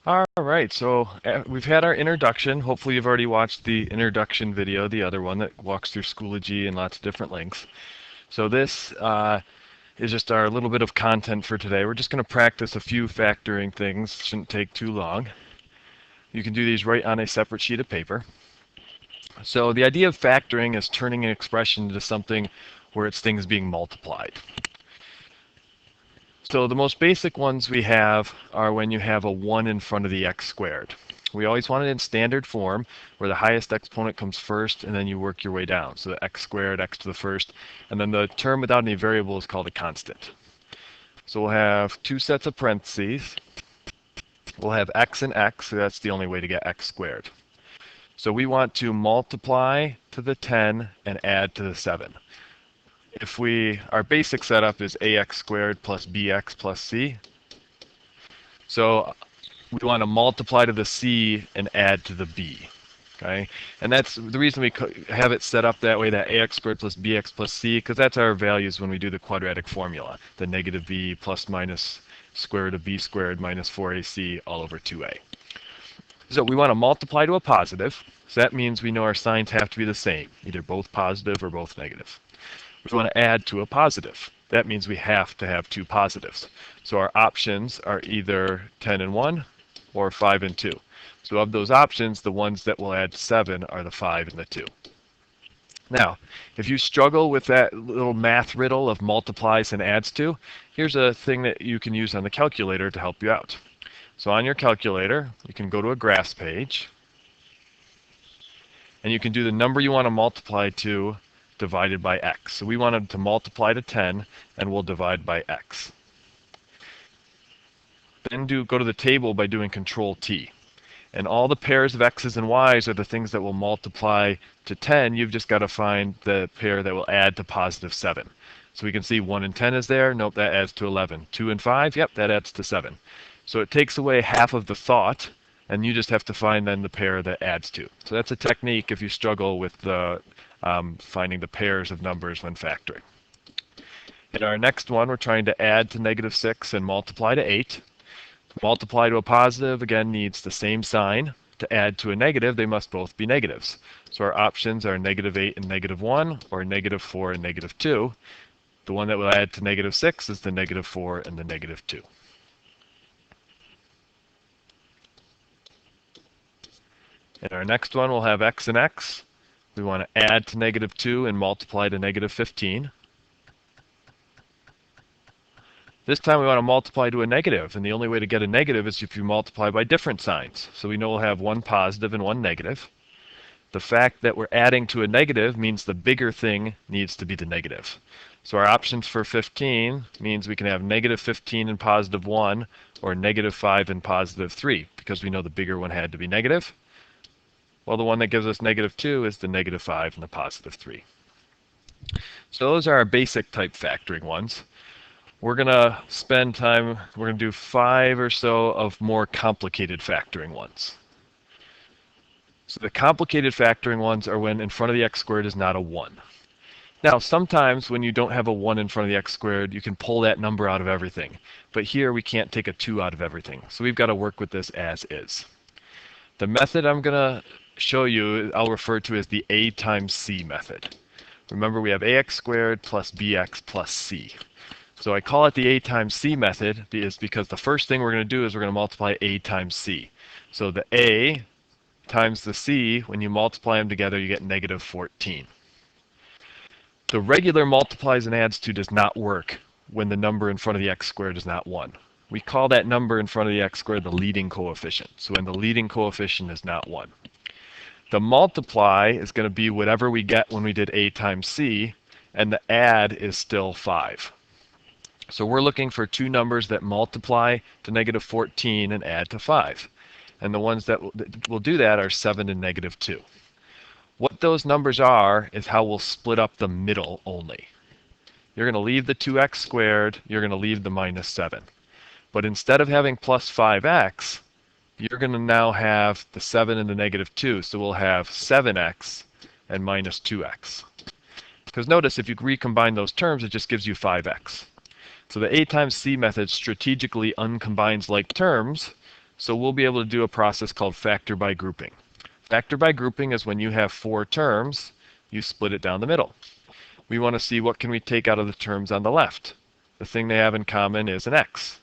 All right, so we've had our introduction. Hopefully you've already watched the introduction video, the other one that walks through Schoology and lots of different links. So this is just our little bit of content for today. We're just going to practice a few factoring things. Shouldn't take too long. You can do these right on a separate sheet of paper. So the idea of factoring is turning an expression into something where it's things being multiplied. So the most basic ones we have are when you have a 1 in front of the x squared. We always want it in standard form, where the highest exponent comes first, and then you work your way down. So the x squared, x to the first, and then the term without any variable is called a constant. So we'll have two sets of parentheses. We'll have x and x, so that's the only way to get x squared. So we want to multiply to the 10 and add to the 7. Our basic setup is ax squared plus bx plus c. So we want to multiply to the c and add to the b. Okay, and that's the reason we have it set up that way, that ax squared plus bx plus c, because that's our values when we do the quadratic formula, the negative b plus minus square root of b squared minus 4ac all over 2a. So we want to multiply to a positive, so that means we know our signs have to be the same, either both positive or both negative. We want to add to a positive. That means we have to have two positives. So our options are either 10 and 1 or 5 and 2. So of those options, the ones that will add 7 are the 5 and the 2. Now, if you struggle with that little math riddle of multiplies and adds to, here's a thing that you can use on the calculator to help you out. So on your calculator, you can go to a graphs page, and you can do the number you want to multiply to divided by x. So we wanted to multiply to 10, and we'll divide by x. Then go to the table by doing Control T. And all the pairs of x's and y's are the things that will multiply to 10. You've just got to find the pair that will add to positive 7. So we can see 1 and 10 is there. Nope, that adds to 11. 2 and 5, yep, that adds to 7. So it takes away half of the thought, and you just have to find then the pair that adds to. So that's a technique if you struggle with finding the pairs of numbers when factoring. In our next one, we're trying to add to negative 6 and multiply to 8. To multiply to a positive, again, needs the same sign. To add to a negative, they must both be negatives. So our options are negative 8 and negative 1, or negative 4 and negative 2. The one that will add to negative 6 is the negative 4 and the negative 2. In our next one, we'll have x and x. We want to add to negative 2 and multiply to negative 15. This time we want to multiply to a negative, and the only way to get a negative is if you multiply by different signs. So we know we'll have one positive and one negative. The fact that we're adding to a negative means the bigger thing needs to be the negative. So our options for 15 means we can have negative 15 and positive 1, or negative 5 and positive 3, because we know the bigger one had to be negative. Well, the one that gives us negative 2 is the negative 5 and the positive 3. So those are our basic type factoring ones. We're going to spend time, we're going to do 5 or so of more complicated factoring ones. So the complicated factoring ones are when in front of the x squared is not a 1. Now, sometimes when you don't have a 1 in front of the x squared, you can pull that number out of everything. But here we can't take a 2 out of everything. So we've got to work with this as is. The method I'm going to show you, I'll refer to as the a times c method. Remember, we have ax squared plus bx plus c. So I call it the a times c method because the first thing we're going to do is we're going to multiply a times c. So the a times the c, when you multiply them together, you get negative 14. The regular multiplies and adds to does not work when the number in front of the x squared is not 1. We call that number in front of the x squared the leading coefficient. So when the leading coefficient is not 1. The multiply is going to be whatever we get when we did a times c, and the add is still 5. So we're looking for two numbers that multiply to negative 14 and add to 5. And the ones that will do that are 7 and negative 2. What those numbers are is how we'll split up the middle only. You're going to leave the 2x squared, you're going to leave the minus 7. But instead of having plus 5x, you're going to now have the 7 and the negative 2. So we'll have 7x and minus 2x. Because notice, if you recombine those terms, it just gives you 5x. So the a times c method strategically uncombines like terms So we'll be able to do a process called factor by grouping. Factor by grouping is when you have 4 terms, you split it down the middle. We want to see what can we take out of the terms on the left. The thing they have in common is an x.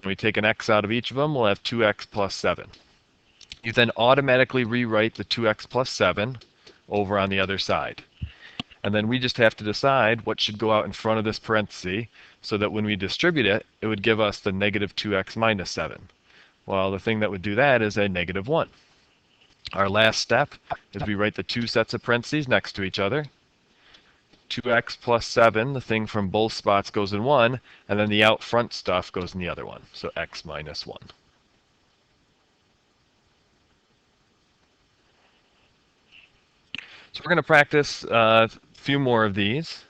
When we take an x out of each of them, we'll have 2x plus 7. You then automatically rewrite the 2x plus 7 over on the other side. And then we just have to decide what should go out in front of this parenthesis so that when we distribute it, it would give us the negative 2x minus 7. Well, the thing that would do that is a negative 1. Our last step is we write the 2 sets of parentheses next to each other. 2x plus 7, the thing from both spots goes in one, and then the out front stuff goes in the other one. So x minus 1. So we're going to practice a few more of these.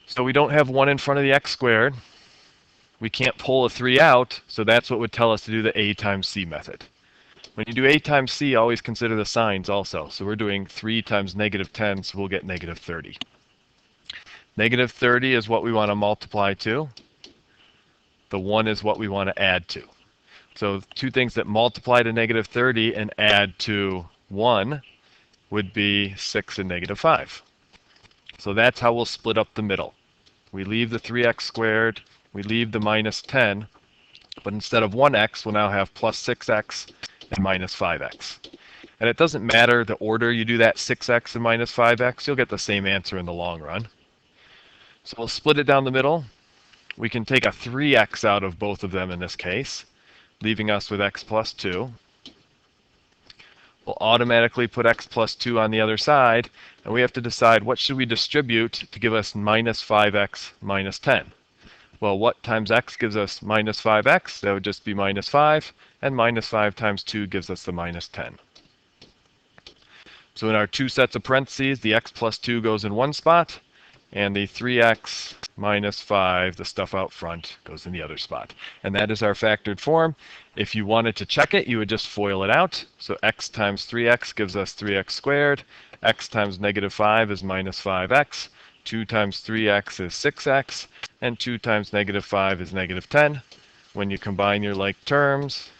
So we don't have 1 in front of the x squared. We can't pull a 3 out, so that's what would tell us to do the a times c method. When you do a times c, always consider the signs also. So we're doing 3 times negative 10, so we'll get negative 30. Negative 30 is what we want to multiply to. The 1 is what we want to add to. So two things that multiply to negative 30 and add to 1 would be 6 and negative 5. So that's how we'll split up the middle. We leave the 3x squared, we leave the minus 10, but instead of 1x, we'll now have plus 6x and minus 5x. And it doesn't matter the order you do that 6x and minus 5x, you'll get the same answer in the long run. So we'll split it down the middle. We can take a 3x out of both of them in this case, leaving us with x plus 2. We'll automatically put x plus 2 on the other side, and we have to decide what should we distribute to give us minus 5x minus 10. Well, what times x gives us minus 5x? That would just be minus 5, and minus 5 times 2 gives us the minus 10. So in our 2 sets of parentheses, the x plus 2 goes in one spot, and the 3x minus 5, the stuff out front, goes in the other spot. And that is our factored form. If you wanted to check it, you would just FOIL it out. So x times 3x gives us 3x squared. X times negative 5 is minus 5x. 2 times 3x is 6x. And 2 times negative 5 is negative 10. When you combine your like terms,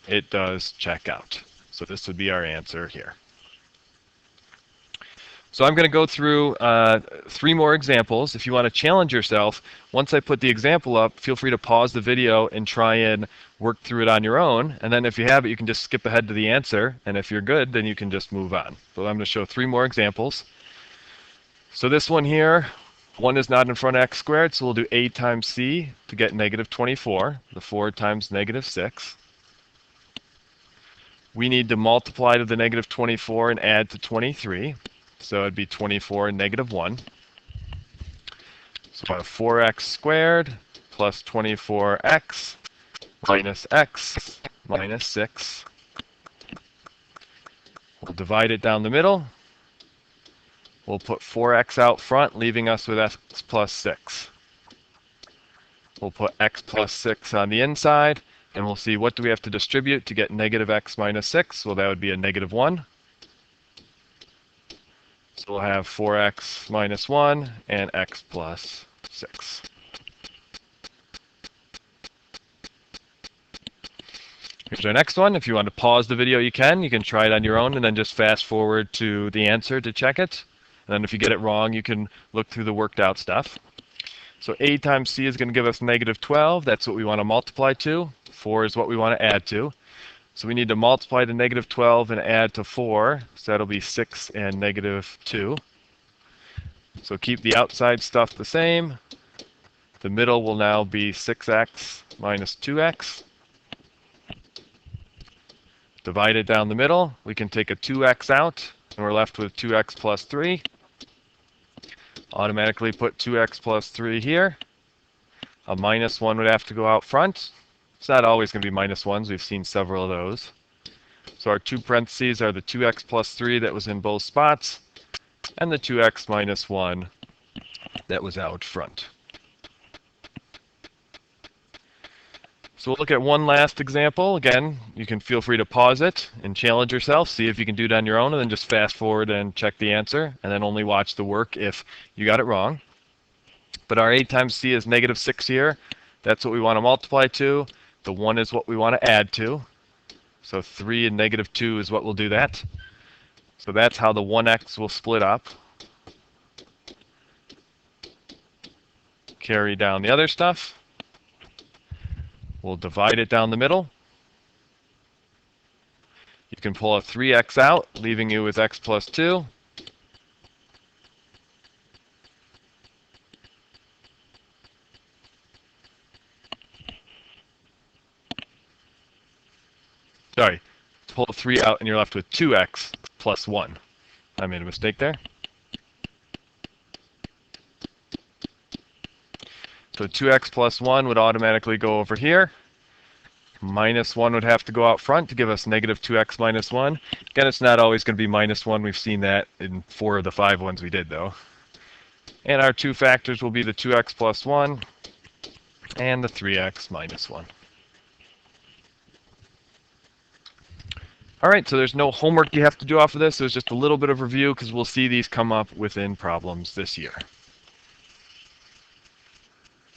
it does check out. So this would be our answer here. So I'm going to go through 3 more examples. If you want to challenge yourself, once I put the example up, feel free to pause the video and try and work through it on your own. And then if you have it, you can just skip ahead to the answer. And if you're good, then you can just move on. So I'm going to show 3 more examples. So this one here, 1 is not in front of x squared, so we'll do a times c to get negative 24. The 4 times negative 6. We need to multiply to the negative 24 and add to 23. So it'd be 24 and negative 1. So 4x squared plus 24x minus x minus 6. We'll divide it down the middle. We'll put 4x out front, leaving us with x plus 6. We'll put x plus 6 on the inside, and we'll see what do we have to distribute to get negative x minus 6. Well, that would be a negative 1. So we'll have 4x minus 1 and x plus 6. Here's our next one. If you want to pause the video, you can. You can try it on your own and then just fast forward to the answer to check it. And then if you get it wrong, you can look through the worked out stuff. So a times c is going to give us negative 12. That's what we want to multiply to. 4 is what we want to add to. So we need to multiply to negative 12 and add to 4. So that'll be 6 and negative 2. So keep the outside stuff the same. The middle will now be 6x minus 2x. Divide it down the middle. We can take a 2x out, and we're left with 2x plus 3. Automatically put 2x plus 3 here. A minus 1 would have to go out front. It's not always going to be minus 1s. We've seen several of those. So our 2 parentheses are the 2x plus 3 that was in both spots, and the 2x minus 1 that was out front. So we'll look at one last example. Again, you can feel free to pause it and challenge yourself, see if you can do it on your own, and then just fast forward and check the answer, and then only watch the work if you got it wrong. But our a times c is negative 6 here. That's what we want to multiply to. The 1 is what we want to add to. So 3 and negative 2 is what will do that. So that's how the 1x will split up. Carry down the other stuff. We'll divide it down the middle. You can pull a 3x out, leaving you with x plus 2. Sorry, pull a 3 out and you're left with 2x plus 1. I made a mistake there. So 2x plus 1 would automatically go over here. Minus 1 would have to go out front to give us negative 2x minus 1. Again, it's not always going to be minus 1. We've seen that in 4 of the 5 ones we did, though. And our two factors will be the 2x plus 1 and the 3x minus 1. All right, so there's no homework you have to do off of this. There's just a little bit of review because we'll see these come up within problems this year.